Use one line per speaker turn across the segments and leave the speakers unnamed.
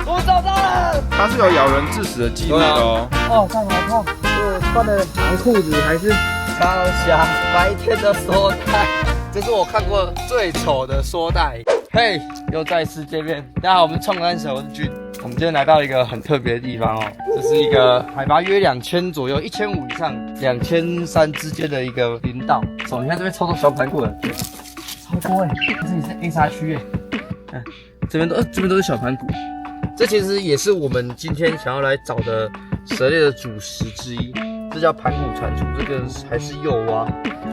我找到了。
它是有咬人致死的记录的哦。
哦，看好痛！我穿的长裤子还是超瞎，白天的缩带，这是我看过最丑的缩带。嘿，又再次见面，大家好，我们创山手，我是俊。我们今天来到一个很特别的地方哦，这是一个海拔约2000左右，1500以上，2300之间的一个林道。手，你看这边超多小盘骨的，超多哎，这里是 A 沙区哎，这边都是小盘骨。这其实也是我们今天想要来找的蛇类的主食之一，这叫盘古蟾蜍，这个还是幼蛙，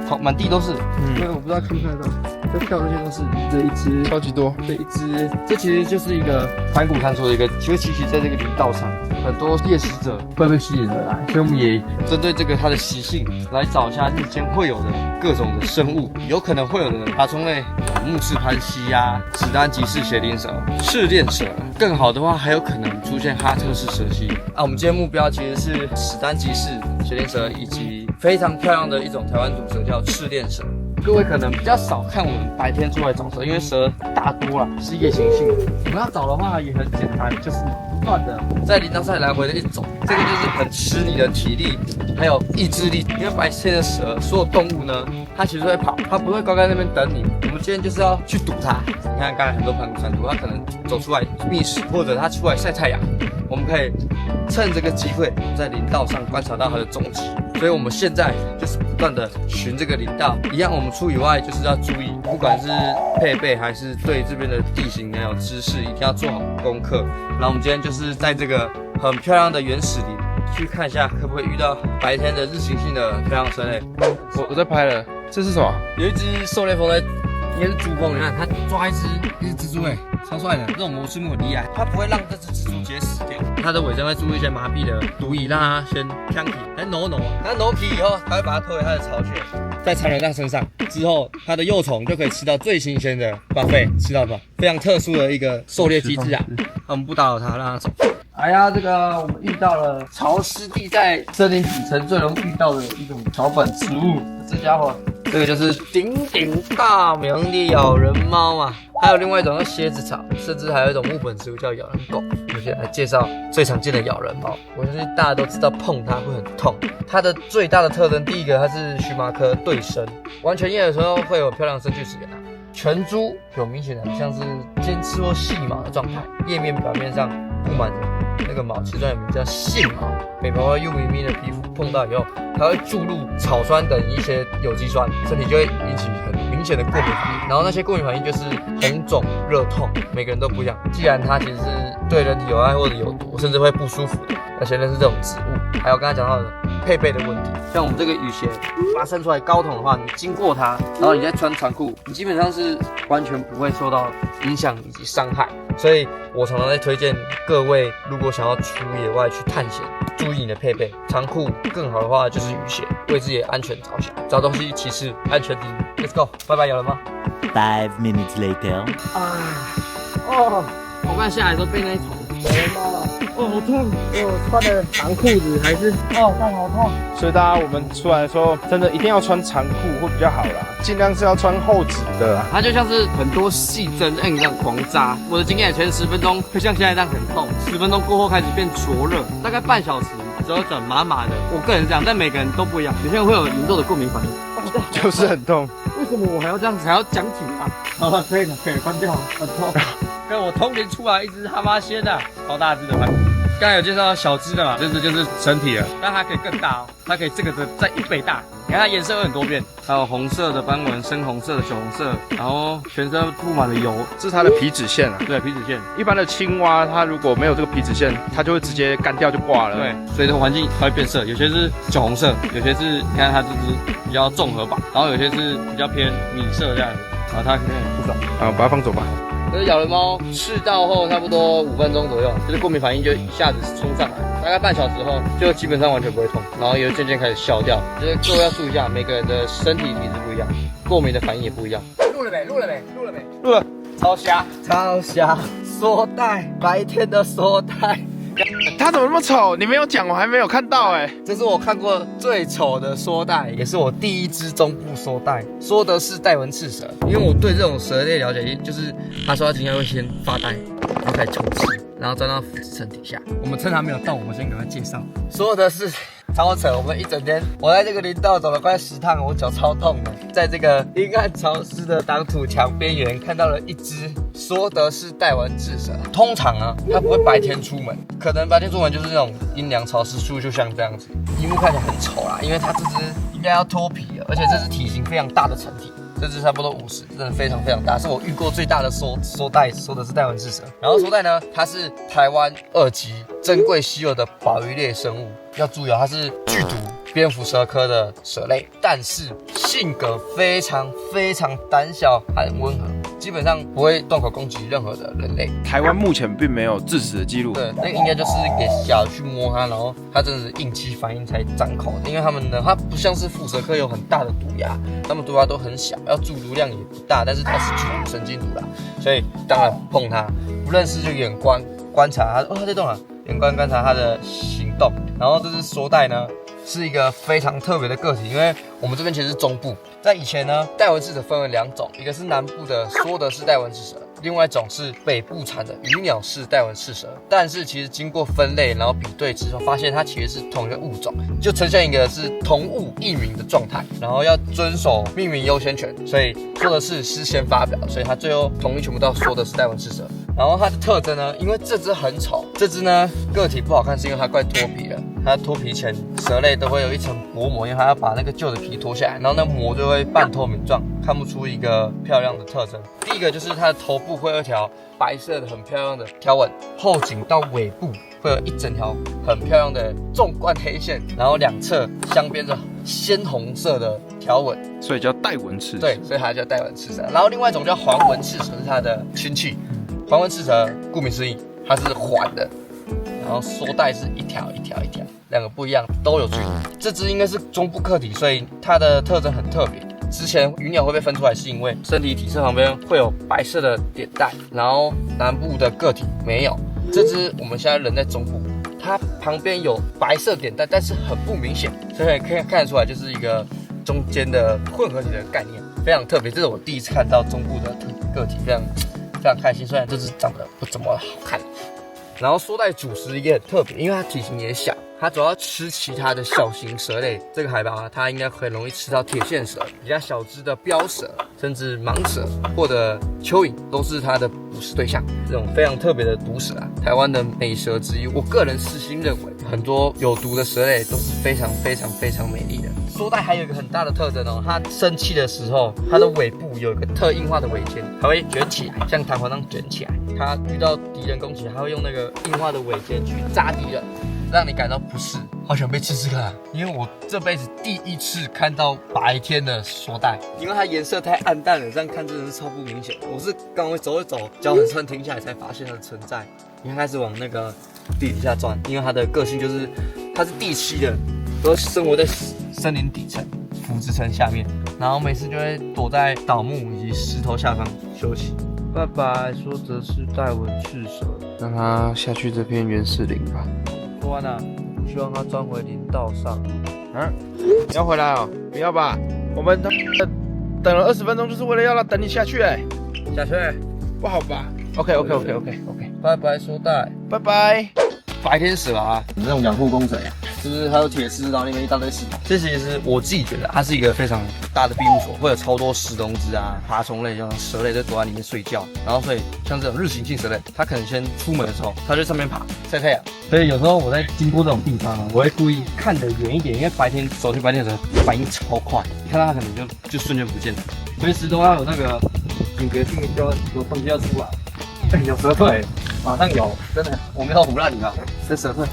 好，满地都是。因为我不知道看不看得到，这跳这些都是，这一只
超级多，
这一只，这其实就是一个盘古蟾蜍的一个，其实在这个林道上，很多猎食者会被吸引而来，所以我们也针对这个它的习性来找一下日间会有的各种的生物，有可能会有的爬虫类，木翅攀蜥呀、史丹吉氏斜鳞蛇、赤链蛇，更好的话还有可能出现哈特氏蛇蜥。我们今天目标其实是史丹吉氏斜鳞蛇以及非常漂亮的一种台湾毒蛇叫赤链蛇。各位可能比较少看我们白天出来找蛇，因为蛇大多啦是夜行性的。我们要找的话也很简单，就是不断的在林道上来回的一直走，这个就是很吃你的体力还有意志力。因为白天的蛇，所有动物呢，它其实会跑，它不会乖乖在那边等你。我们今天就是要去堵它。你看刚才很多盘古蟾蜍，它可能走出来觅食，或者它出来晒太阳。我们可以趁这个机会在林道上观察到它的踪迹。所以我们现在就是不断的循这个林道，一样我们出以外就是要注意，不管是配备还是对这边的地形还有知识，一定要做好功课。然后我们今天就是在这个很漂亮的原始林去看一下，可不可以遇到白天的日行性的漂亮蛇类。
我在拍了，这是什么？
有一只狩猎蜂在，应该是猪蜂，你看它抓一只蜘蛛超帅的，这种魔术木很厉害，它不会让这只蜘蛛直接死掉，它的尾针会注入一些麻痹的毒液，让它先呛起，再挪，它挪起以后，它会把它拖回它的巢穴，在残留在身上之后，它的幼虫就可以吃到最新鲜的巴菲，吃到吧？非常特殊的一个狩猎机制啊！我们不打扰它，让它走。哎呀，这个我们遇到了潮湿地带森林底层最容易遇到的一种草本植物，这家伙。这个就是鼎鼎大名的咬人猫啊，还有另外一种叫蝎子草，甚至还有一种木本植物叫咬人狗。我们先来介绍最常见的咬人猫。我相信大家都知道碰它会很痛。它的最大的特征，第一个它是荨麻科对生，完全叶的时候会有漂亮的生锯齿给它。全株有明显的像是尖刺或细毛的状态，叶面表面上布满着那个毛，其中有名叫杏毛，美毛会幼咪咪的皮肤碰到以后，它会注入草酸等一些有机酸，身体就会引起很明显的过敏反应。然后那些过敏反应就是红肿、热痛，每个人都不一样。既然它其实是对人体有害或者有毒，甚至会不舒服的，而且那是这种植物。还有刚才讲到的配备的问题，像我们这个雨鞋发生出来高筒的话，你经过它，然后你再穿长裤，你基本上是完全不会受到影响以及伤害。所以我常常在推荐各位，如果想要出野外去探险，注意你的配备，长裤更好的话就是雨鞋，为自己的安全着想。找东西其次，安全第一。Let's go， 拜拜，咬人吗
5 minutes later。
我刚下来的时候被那一桶咬人猫了，好痛！我穿的长裤子还是但好痛。
所以大家我们出来的时候，真的一定要穿长裤会比较好啦，尽量是要穿厚质的。
它就像是很多细针让你这样狂扎。我的经验前10分钟会像现在这样很痛，10分钟过后开始变灼热，大概半小时之后转麻麻的。我个人是这样，但每个人都不一样，有些人会有零度的过敏反应。
就是很痛。
为什么我还要这样子，还要讲紧啊？好了，可以了，关掉了，很痛。跟我通灵出来一只哈巴仙的，超大只的盘古。刚才有介绍小只的嘛，这只就是身体了，但它可以更大哦，它可以这个的再1倍大。你看它颜色有很多变，还有红色的斑纹、深红色的、酒红色，然后全身布满了油，
这是它的皮脂腺啊。
对，皮脂腺。
一般的青蛙，它如果没有这个皮脂腺，它就会直接干掉就挂了。
对，所以这个环境它会变色，有些是酒红色，有些是你看它这只比较综合版，然后有些是比较偏米色这样子，然后它可能很不爽。
把它放走吧。
这咬人猫试到后差不多5分钟左右，就是过敏反应就一下子冲上来，大概半小时后就基本上完全不会痛，然后也就渐渐开始消掉。就是各位要注意一下，每个人的身体体质不一样，过敏的反应也不一样。录了没？录了。超瞎，缩带，白天的缩带。
它怎么那么丑？你没有讲，我还没有看到
这是我看过最丑的缩带，也是我第一只中部缩带，说的是带纹刺蛇。因为我对这种蛇类了解，就是它说它应该会先发呆，然后再冲刺，然后钻到腹直层底下。我们趁它没有动，我们先给它介绍所有的事情。超扯！我们一整天，我在这个林道走了快10趟，我脚超痛的。在这个阴暗潮湿的挡土墙边缘，看到了一只梭德氏带纹智蛇。通常啊，它不会白天出门，可能白天出门就是那种阴凉潮湿处，就像这样子。荧幕看起来很丑啦，因为它这只应该要脱皮了，而且这只体型非常大的成体。这只差不多50，真的非常非常大，是我遇过最大的梭德氏带纹智蛇。然后梭带呢，它是台湾2级珍贵稀有的保育类生物，要注意哦，它是剧毒蝙蝠蛇科的蛇类，但是性格非常非常胆小，很温和，基本上不会动口攻击任何的人类。
台湾目前并没有致死的记录。
对，那个应该就是给小去摸它，然后它真的是应激反应才张口的。因为它们呢，它不像是腹蛇科有很大的毒牙，它们毒牙都很小，要注毒量也不大，但是它是剧毒神经毒啦，所以当然碰它不认识就眼观察它，它在动了，眼观察它的行动。然后这只梭带呢，是一个非常特别的个体，因为我们这边其实是中部，在以前呢，带纹智蛇分为2种，一个是南部的梭德氏带纹智蛇，另外一种是北部产的鱼鸟氏带纹赤蛇。但是其实经过分类，然后比对之后，发现它其实是同一个物种，就呈现一个是同物异名的状态，然后要遵守命名优先权，所以说的是先发表，所以它最后统一全部到梭德氏带纹赤蛇。然后它的特征呢，因为这只很丑，这只呢个体不好看，是因为它快脱皮了。它脱皮前，蛇类都会有一层薄膜，因为它要把那个旧的皮脱下来，然后那膜就会半透明状，看不出一个漂亮的特征。第一个就是它的头部会有一条白色的很漂亮的条纹，后颈到尾部会有一整条很漂亮的纵贯黑线，然后两侧镶边着鲜红色的条纹，
所以叫带纹赤蛇。
对，所以它叫带纹赤蛇。然后另外一种叫环纹赤蛇是它的亲戚。环纹赤蛇顾名思义，它是环的。然后梭带是一条一条一条，两个不一样，都有剧毒。这只应该是中部客体，所以它的特征很特别。之前鱼鸟会被分出来，是因为身体体侧旁边会有白色的点带，然后南部的个体没有。这只我们现在人在中部，它旁边有白色点带，但是很不明显，所以可以看得出来就是一个中间的混合体的概念，非常特别。这是我第一次看到中部的个体，非常开心。虽然这只长得不怎么好看。然后梭带主食也很特别，因为它体型也小，它主要吃其他的小型蛇类。这个海拔它应该很容易吃到铁线蛇、比较小只的标蛇，甚至盲蛇或者蚯蚓都是它的捕食对象。这种非常特别的毒蛇啊，台湾的美蛇之一。我个人私心认为，很多有毒的蛇类都是非常美丽的。梭带还有一个很大的特征哦，它生气的时候，它的尾部有一个特硬化的尾尖，它会卷起来，像弹簧那样卷起来。它遇到敌人攻击，它会用那个硬化的尾尖去扎敌人，让你感到不适，好想被吃看。因为我这辈子第一次看到白天的梭带，因为它颜色太暗淡了，这样看真的是超不明显。我是刚会走一走，脚很酸停下来才发现它的存在。你开始往那个地底下钻，因为它的个性就是它是地栖的，都生活在森林底层、腐殖层下面，然后每次就会躲在倒木以及石头下方休息。拜拜，说则是带纹赤蛇，
让它下去这片原始林吧。
说完了，希望它钻回林道上。
你要回来哦？不要吧，我们等了20分钟，就是为了要等你下去哎。
下去，
不好吧 ？OK，
拜拜，说带，
拜拜。
白天蛇啊，那种养护工程呀，就是还有铁丝，然后里面一大堆石头。这其实我自己觉得它是一个非常大的庇护所，会有超多石龙子啊、爬虫类、像蛇类都躲在里面睡觉。然后所以像这种日行性蛇类，它可能先出门的时候，它就上面爬晒太阳。所以有时候我在经过这种地方啊，我会故意看得远一点，因为白天走去白天的时候反应超快，一看到它可能就瞬间不见了。随时都要有那个警觉性，就有东西要出来。有蛇退，马上有，真的，我没有唬烂你啊！这蛇退，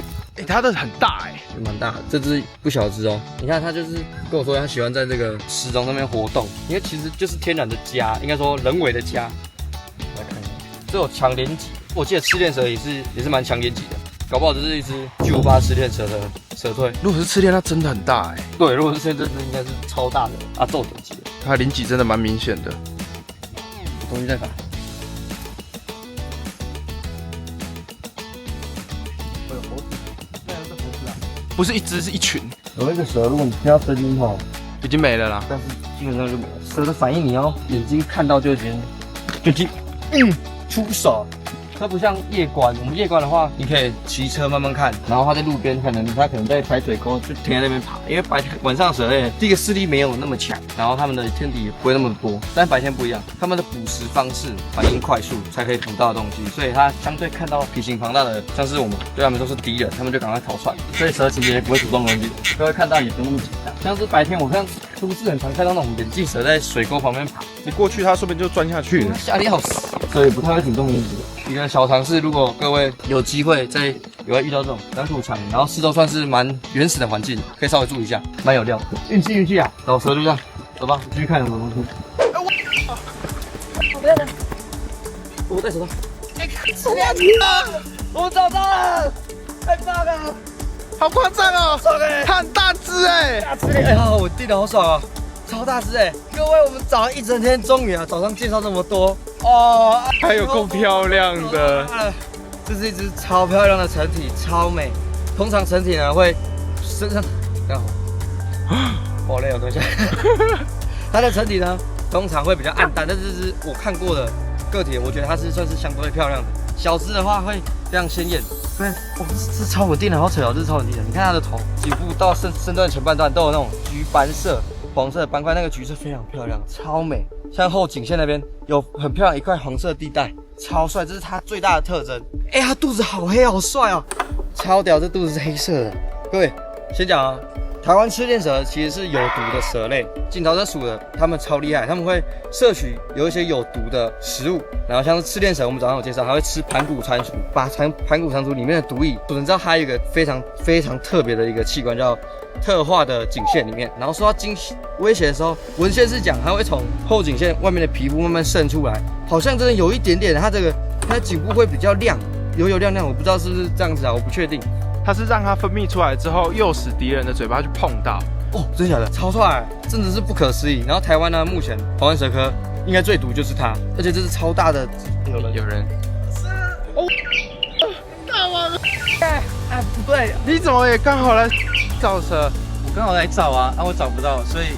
它的很大
蛮大的，这只不小只哦。你看它就是跟我说，它喜欢在这个石洞上面活动，因为其实就是天然的家，应该说人为的家。来看一下，这有强连击，我记得赤链蛇也是蛮强连击的，搞不好这是一只巨无霸赤链蛇的蛇退。
如果是赤链，它真的很大
对，如果是赤链，这只应该是超大的阿宙等级的。
它鳞脊真的蛮明显的。
有东西在打。
不是一只，是一群。
有一个蛇，如果你听到声音吼，
已经没了啦。
但是基本上就没了。蛇的反应，你要眼睛看到就已经出手，它不像夜观，我们夜观的话，你可以骑车慢慢看，然后它在路边它可能在排水沟就停在那边爬，因为晚上蛇类第一个视力没有那么强，然后它们的天敌也不会那么多，但白天不一样，它们的捕食方式反应快速，才可以捕到的东西，所以它相对看到体型庞大的，像是我们对他们都是敌人，他们就赶快逃窜，所以蛇其实也不会主动攻击，各位看到也不用那么紧张。像是白天我看都市很常看到那种眼镜蛇在水沟旁边爬，
你过去它说不定就钻下去了。
吓得要死，所以不太会主动攻击。一个小尝试，如果各位有机会在有遇到这种当土场，然后四周算是蛮原始的环境，可以稍微注意一下，蛮有料的。运气啊，老蛇就这样，走吧，继续看有什么东西。我在手上，我找到了，太棒了！
好夸张哦！
爽哎，
它很大只哎，
大只哎，好稳定的，好爽啊！超大只哎！各位，我们找了一整天，终于啊，早上介绍这么多哦，
还有够漂亮的。
这是一只超漂亮的成体，超美。通常成体呢会身上刚好，好累哦，等一下。它的成体呢通常会比较暗淡，但是这只我看过的个体，我觉得它是算是相对漂亮的。小只的话会非常鲜艳。对，哇，这超稳定的，好扯哦，这是超稳定的。你看它的头，颈部到身段前半段都有那种橘白色、黄色的斑块，那个橘色非常漂亮，超美。像后颈线那边有很漂亮一块黄色地带，超帅，这是它最大的特征。哎，它肚子好黑，好帅哦，超屌，这肚子是黑色的。各位，先讲啊。台湾赤链蛇其实是有毒的蛇类，锦桃蛇属的，它们超厉害，它们会摄取有一些有毒的食物，然后像是赤链蛇，我们早上有介绍，它会吃盘古蟾蜍，把盘古蟾蜍里面的毒液，你知道它有一个非常特别的一个器官叫特化的颈线里面，然后受到威胁的时候，文献是讲它会从后颈线外面的皮肤慢慢渗出来，好像真的有一点点，它的颈部会比较亮，油亮亮，我不知道是不是这样子啊，我不确定。
它是让它分泌出来之后，诱使敌人的嘴巴去碰到。
哦，真的假的？超帅，真的是不可思议。然后台湾呢，目前台湾蛇科应该最毒就是它，而且这是超大的。有人。
哦，大王！
啊，不对，
你怎么也刚好来找蛇？
我刚好来找啊，我找不到，所以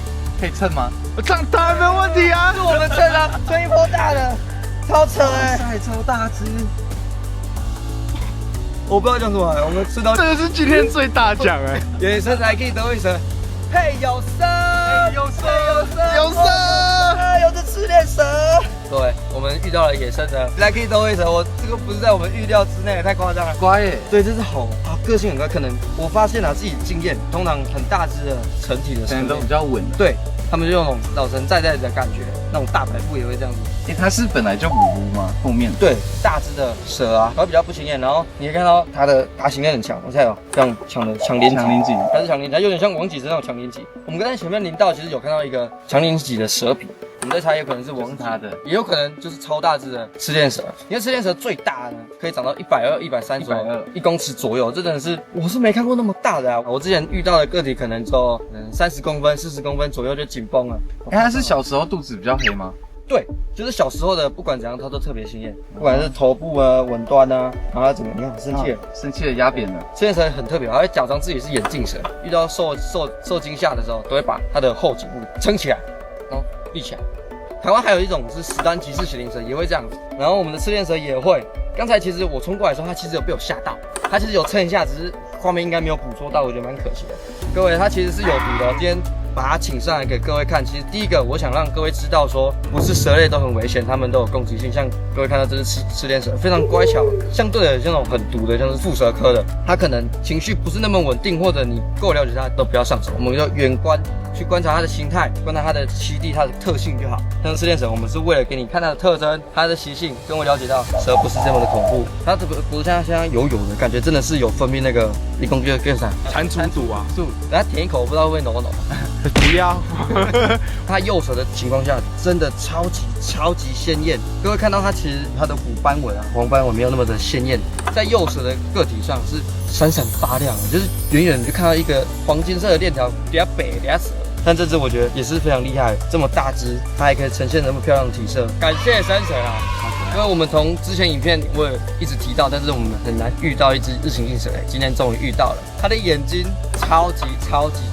可以蹭吗？
我这样当然没问题啊。
是我们蹭啊，蹭一波大的，超扯哎，
超大只。
我不知道讲什么，我们吃到
这个是今天最大奖哎！
野生才可以得一蛇，嘿有蛇，有蛇，
有蛇，
有只赤链蛇。对，我们遇到了野生的，来可以得一蛇，我这个不是在我们预料之内，太夸张了。
乖耶，
对，这是好个性很乖，可能我发现了自己经验，通常很大只的成体的蛇
都比较稳。
对，他们就有那种老神在在的感觉，那种大白腹也会这样子。
它是本来就虎吗？后面
对，大只的蛇啊，它会比较不显眼，然后你会看到它的爬行力很强，我猜有这样强连脊，它是强连脊，它有点像王脊之那种强连脊。我们刚才前面林道其实有看到一个强连脊的蛇皮，我们在猜有可能是王它的，也有可能就是超大只的赤链蛇。因为赤链蛇最大呢可以长到120、130左右，1公尺左右，这真的是我是没看过那么大的啊。我之前遇到的个体可能就30公分、40公分左右就紧绷了。
它是小时候肚子比较黑吗？
对，就是小时候的，不管怎样，它都特别鲜艳，不管是头部啊、吻端啊，然后怎么样，生气了，
生气了，压扁了。
赤链蛇很特别，还会假装自己是眼镜蛇，遇到受惊吓的时候，都会把它的后颈部撑起来，然后立起来。台湾还有一种是史丹吉氏血灵蛇，也会这样子。然后我们的赤链蛇也会。刚才其实我冲过来的时候，它其实有被我吓到，它其实有蹭一下，只是画面应该没有捕捉到，我觉得蛮可惜的。各位，它其实是有毒的。今天把它请上来给各位看。其实第一个，我想让各位知道说，不是蛇类都很危险，它们都有攻击性。像各位看到这是赤链蛇，非常乖巧。相对的，这种很毒的，像是腹蛇科的，它可能情绪不是那么稳定，或者你够了解它，都不要上手。我们就远观去观察它的形态，观察它的栖地、它的特性就好。像赤链蛇，我们是为了给你看它的特征、它的习性，跟我了解到蛇不是这么的恐怖。它这个不是像油的感觉，真的是有分泌那个你讲叫啥？
蟾蜍毒啊，
等下舔一口，我不知道会不会浓。
不要。
它幼蛇的情况下，真的超级鲜艳。各位看到它其实它的虎斑纹啊、黄斑纹没有那么的鲜艳，在幼蛇的个体上是闪闪发亮的，就是远远就看到一个黄金色的链条，底下北底下蛇。但这只我觉得也是非常厉害，这么大只，它还可以呈现那么漂亮的体色。感谢山神啊！因为我们从之前影片我也一直提到，但是我们很难遇到一只日行性蛇类，今天终于遇到了。它的眼睛超级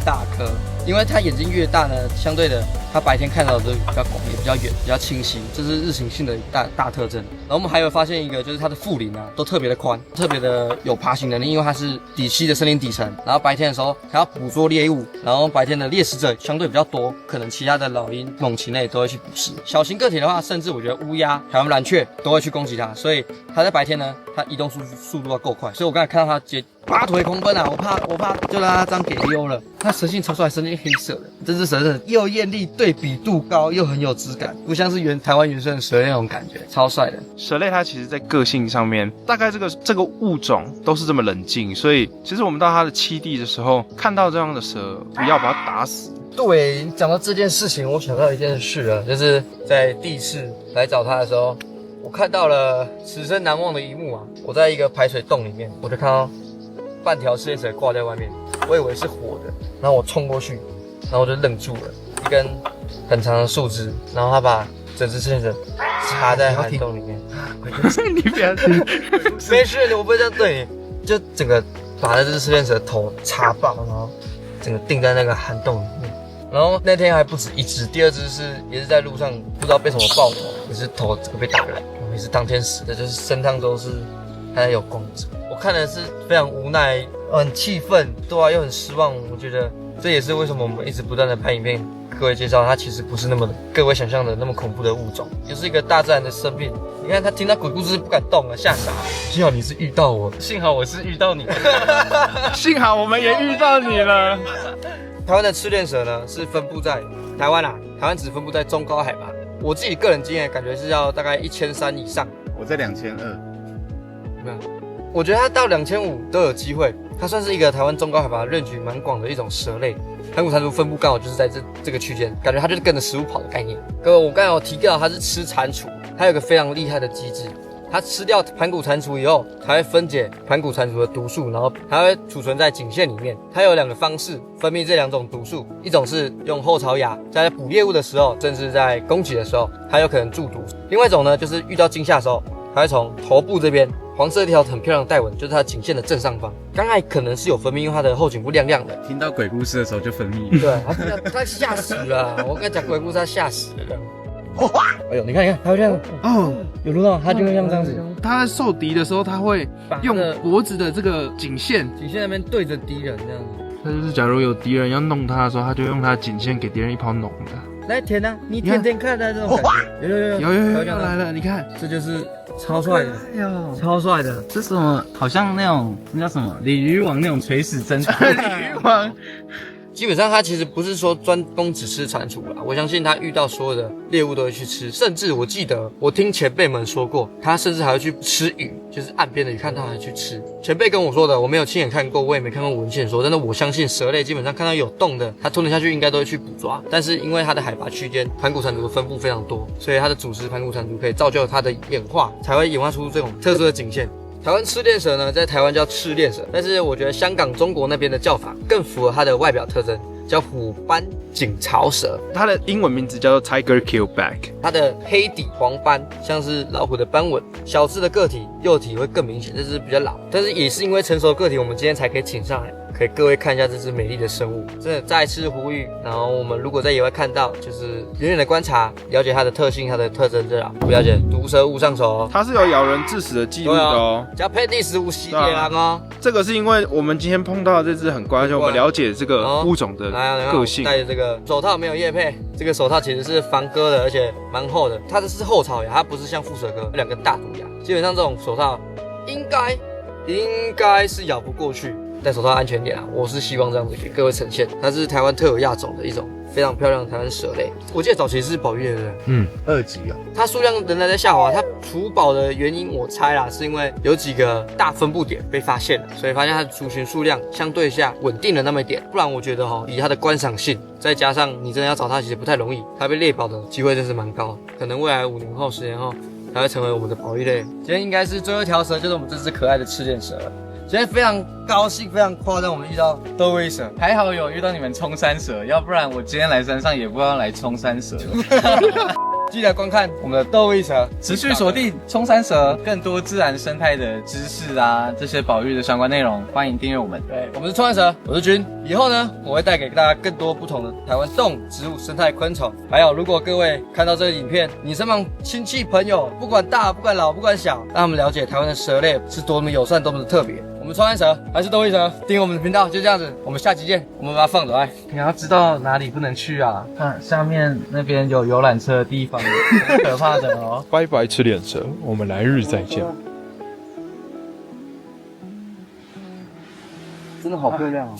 大颗，因为它眼睛越大呢，相对的它白天看到的都比较广，也比较远，比较清晰，这是日行性的大特征。然后我们还有发现一个，就是它的腹鳞啊都特别的宽，特别的有爬行能力，因为它是底栖的森林底层，然后白天的时候还要捕捉猎物，然后白天的猎食者相对比较多，可能其他的老鹰、猛禽类都会去捕食。小型个体的话，甚至我觉得乌鸦、台湾蓝雀都会去攻击它，所以它在白天呢，它移动速度要够快，所以我刚才看到它直接拔腿狂奔啊，我怕就让它这样给溜了。它蛇性超帅，身体黑色的，这只蛇真的又艳丽，对比度高，又很有质感，不像是台湾原生蛇那种感觉，超帅的。
蛇类它其实在个性上面，大概这个物种都是这么冷静，所以其实我们到它的栖地的时候，看到这样的蛇，不要把它打死。
对，讲到这件事情，我想到一件事了，就是在第一次来找他的时候，我看到了此生难忘的一幕啊！我在一个排水洞里面，我就看到半条赤练蛇挂在外面，我以为是活的，然后我冲过去，然后我就愣住了，一根很长的树枝，然后他把整只赤练蛇插在涵洞里面。
你不要听，
没事，我不会这样对你，就整个把那只赤练蛇头插爆，然后整个钉在那个涵洞里面。然后那天还不止一只，第二只也是在路上不知道被什么爆头，也是头整个被打烂，也是当天死的，就是身上都是还有光泽。我看的是非常无奈，很气愤，对啊，又很失望。我觉得这也是为什么我们一直不断的拍影片，各位介绍它其实不是那么各位想象的那么恐怖的物种，就是一个大自然的生命。你看它听到鬼故事不敢动了，吓傻了。幸好你是遇到我，幸好我是遇到你，
幸好我们也遇到你了。
台湾的赤练蛇呢是分布在台湾台湾只分布在中高海拔。我自己个人经验感觉是要大概1300以上。
我在2200。
没有，我觉得它到2500都有机会。它算是一个台湾中高海拔range蛮广的一种蛇类。盘古蟾蜍分布刚好就是在这个区间，感觉它就是跟着食物跑的概念。各位，我刚才有提到它是吃蟾蜍，它有一个非常厉害的机制。它吃掉盘古蟾蜍以后，它会分解盘古蟾蜍的毒素，然后它会储存在颈线里面。它有2个方式分泌这2种毒素，一种是用后槽牙，在捕猎物的时候，甚至在攻击的时候，它有可能注毒；另外一种呢，就是遇到惊吓的时候，它会从头部这边黄色一条很漂亮的带纹，就是它颈线的正上方。刚才可能是有分泌，因为它的后颈部亮亮的。
听到鬼故事的时候就分泌。
对，它吓死了！我跟你讲鬼故事，它吓死了。哎呦，你看，它会这样
哦，
有录到，它就会像这样子。
他在受敌的时候，他会用脖子的这个颈线
那边对着敌人这样子。
他就是假如有敌人要弄他的时候，他就用他的颈线给敌人一泡浓的。
来舔啊，你舔舔看它这种感觉。有
来了，你看，
这就是超帅的，超帅的。
这什么？好像那种那叫什么鲤鱼王那种垂死挣扎。
鲤鱼王。
基本上它其实不是说专攻只吃蟾蜍啦，我相信它遇到所有的猎物都会去吃，甚至我记得我听前辈们说过，它甚至还会去吃鱼，就是岸边的鱼看到还去吃。前辈跟我说的，我没有亲眼看过，我也没看过文献说，但是我相信蛇类基本上看到有洞的，它吞得下去应该都会去捕抓。但是因为它的海拔区间盘古蟾蜍的分布非常多，所以它的主食盘古蟾蜍可以造就它的演化，才会演化出这种特殊的颈线。台湾赤练蛇呢，在台湾叫赤练蛇，但是我觉得香港、中国那边的叫法更符合它的外表特征，叫虎斑颈槽蛇。
它的英文名字叫做 Tiger Keelback。
它的黑底黄斑像是老虎的斑纹，小只的个体幼体会更明显，这是比较老，但是也是因为成熟的个体，我们今天才可以请上来，给各位看一下这只美丽的生物。真的再次呼吁，然后我们如果在野外看到，就是远远的观察，了解它的特性、它的特征，这样不了解毒蛇勿上手哦。
它是有咬人致死的记录的哦，
叫佩蒂15系列狼哦。
这个是因为我们今天碰到的这只很乖，而且我们了解这个物种的个性。
戴着这个手套没有业配，这个手套其实是防割的，而且蛮厚的。它这是后槽牙，它不是像腹蛇哥2根大毒牙。基本上这种手套应该是咬不过去。戴手套安全点啊！我是希望这样子给各位呈现。它是台湾特有亚种的一种非常漂亮的台湾蛇类。我记得早期是保育的，对不对？
2级哦。
它数量仍然在下滑。它除保的原因，我猜啦，是因为有几个大分布点被发现了，所以发现它的族群数量相对下稳定了那么一点。不然我觉得以它的观赏性，再加上你真的要找它，其实不太容易。它被猎保的机会真是蛮高，可能未来5年后、10年后，它会成为我们的保育类。今天应该是最后一条蛇，就是我们这只可爱的赤练蛇了。今天非常高兴，非常夸张，我们遇到多威蛇，
还好有遇到你们冲山蛇，要不然我今天来山上也不知道来冲山蛇。
记得观看我们的斗一蛇，
持续锁定冲山蛇，更多自然生态的知识啊，这些保育的相关内容，欢迎订阅我们。
对，我们是冲山蛇，我是君。以后呢，我会带给大家更多不同的台湾动植物、生态、昆虫。还有，如果各位看到这个影片，你身旁亲戚朋友，不管大、不管老、不管小，让他们了解台湾的蛇类是多么友善、多么的特别。我们冲山蛇还是斗一蛇，订阅我们的频道，就这样子。我们下期见，我们把它放走来。
你要知道哪里不能去啊？看下面那边有游览车的地方，很可怕的哦。
拜拜吃脸蛇，我们来日再见。
真的好漂亮哦。